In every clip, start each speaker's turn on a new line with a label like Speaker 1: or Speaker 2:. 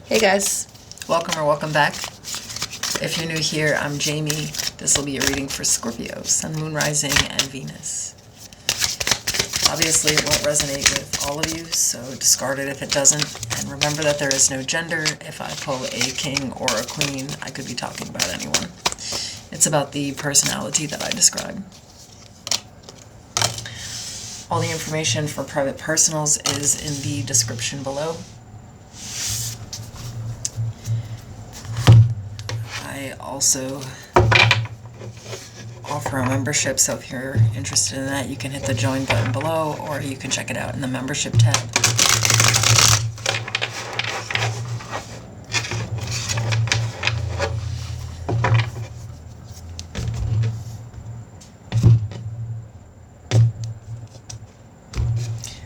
Speaker 1: Hey guys, welcome or welcome back. If you're new here, I'm Jamie. This will be a reading for Scorpio, Sun, Moon, Rising, and Venus. Obviously, it won't resonate with all of you, so discard it if it doesn't. And remember that there is no gender. If I pull a king or a queen, I could be talking about anyone. It's about the personality that I describe. All the information for private personals is in the description below. I also offer a membership, so if you're interested in that, you can hit the join button below, or you can check it out in the membership tab.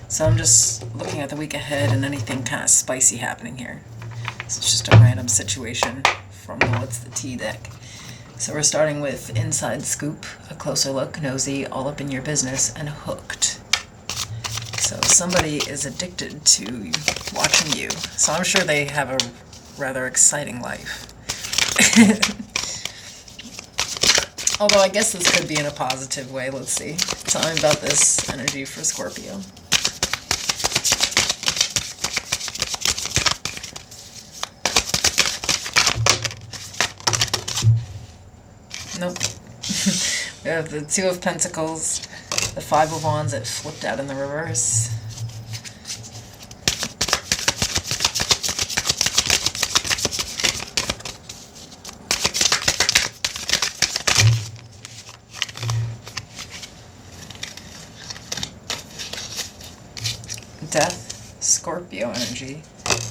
Speaker 1: So I'm just looking at the week ahead and anything kind of spicy happening here. So it's just a random situation from the What's the Tea deck. So we're starting with Inside Scoop, a closer look, nosy, all up in your business, and hooked. So somebody is addicted to watching you. So I'm sure they have a rather exciting life. Although I guess this could be in a positive way. Let's see. Tell me about this energy for Scorpio. Nope. We have the Two of Pentacles, the Five of Wands that flipped out in the reverse. Death, Scorpio energy.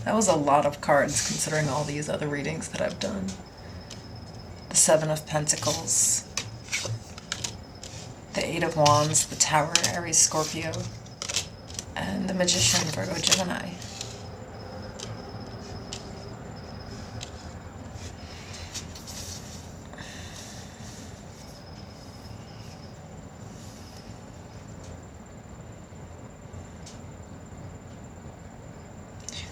Speaker 1: That was a lot of cards considering all these other readings that I've done. The Seven of Pentacles, the Eight of Wands, the Tower, Aries, Scorpio, and the Magician, Virgo, Gemini.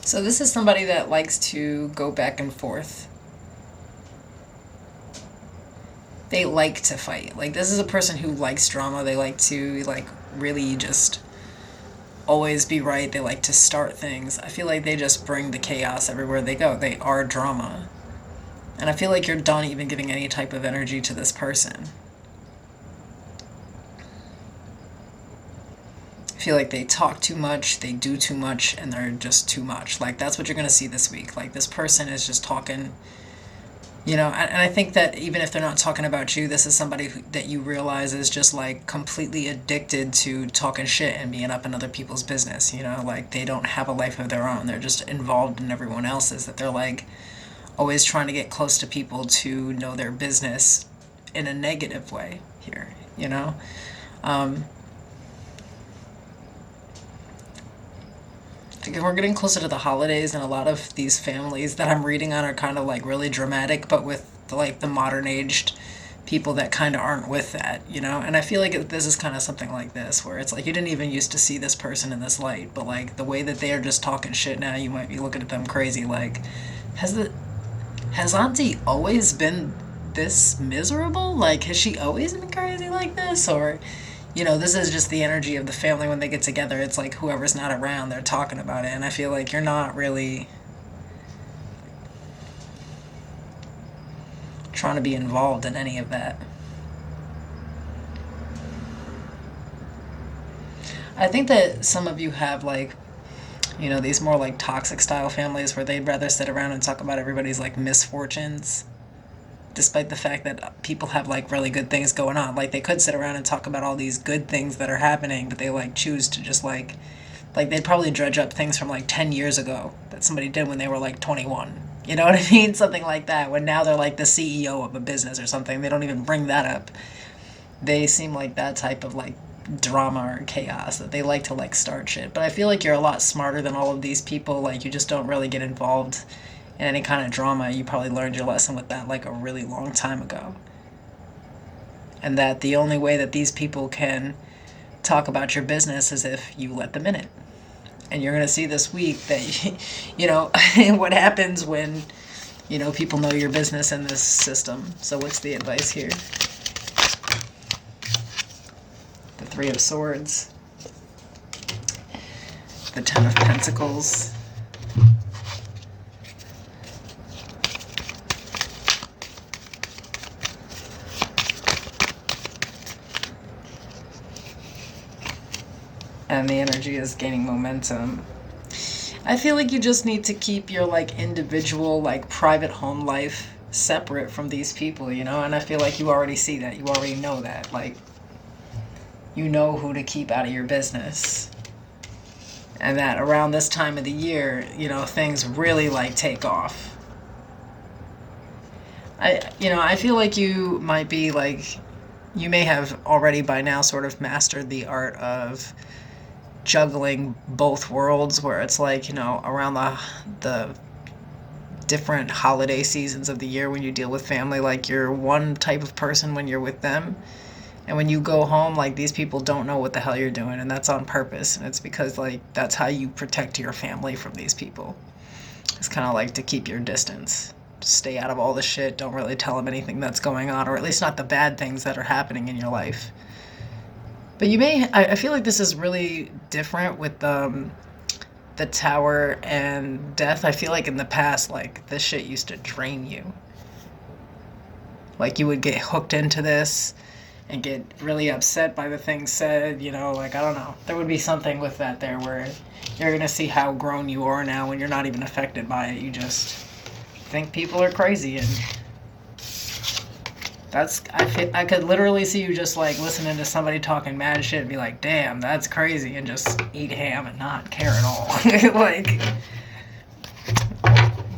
Speaker 1: So this is somebody that likes to go back and forth. They like to fight. Like, this is a person who likes drama. They like to, really just always be right. They like to start things. I feel like they just bring the chaos everywhere they go. They are drama. And I feel like you're done even giving any type of energy to this person. I feel like they talk too much, they do too much, and they're just too much. Like, that's what you're going to see this week. Like, this person is just talking. You know, and I think that even if they're not talking about you, this is somebody that you realize is just, like, completely addicted to talking shit and being up in other people's business, you know? Like, they don't have a life of their own. They're just involved in everyone else's, that they're, like, always trying to get close to people to know their business in a negative way here, you know? We're getting closer to the holidays, and a lot of these families that I'm reading on are kind of like really dramatic, but with the modern aged people that kind of aren't with that, you know? And I feel like this is kind of something like this, where it's like you didn't even used to see this person in this light, but like the way that they are just talking shit now, you might be looking at them crazy. Like, has Auntie always been this miserable? Like, has she always been crazy like this? Or, you know, this is just the energy of the family when they get together. It's like whoever's not around, they're talking about it. And I feel like you're not really trying to be involved in any of that. I think that some of you have, like, you know, these more like toxic style families where they'd rather sit around and talk about everybody's like misfortunes, despite the fact that people have like really good things going on. Like, they could sit around and talk about all these good things that are happening, but they like choose to just like they'd probably dredge up things from like 10 years ago that somebody did when they were like 21. You know what I mean? Something like that. When now they're like the CEO of a business or something, they don't even bring that up. They seem like that type of like drama or chaos, that they like to like start shit. But I feel like you're a lot smarter than all of these people. Like, you just don't really get involved in any kind of drama. You probably learned your lesson with that like a really long time ago. And that the only way that these people can talk about your business is if you let them in it. And you're going to see this week that, what happens when, people know your business in this system. So what's the advice here? The Three of Swords. The Ten of Pentacles. And the energy is gaining momentum. I feel like you just need to keep your individual private home life separate from these people, and I feel like you already see that. You already know that. You know who to keep out of your business. And that around this time of the year, things really take off. I feel like you might be you may have already by now sort of mastered the art of juggling both worlds, where it's around the different holiday seasons of the year when you deal with family, you're one type of person when you're with them, and when you go home, these people don't know what the hell you're doing, and that's on purpose, and it's because that's how you protect your family from these people. It's kind of to keep your distance. Just stay out of all the shit. Don't really tell them anything that's going on, or at least not the bad things that are happening in your life. But I feel like this is really different with the Tower and Death. I feel like in the past, this shit used to drain you. You would get hooked into this and get really upset by the things said, I don't know. There would be something with that there where you're going to see how grown you are now when you're not even affected by it. You just think people are crazy, and I could literally see you just listening to somebody talking mad shit and be like, damn, that's crazy, and just eat ham and not care at all.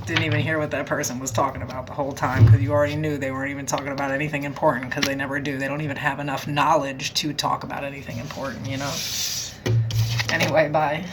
Speaker 1: Didn't even hear what that person was talking about the whole time, because you already knew they weren't even talking about anything important, because they never do. They don't even have enough knowledge to talk about anything important, Anyway, bye.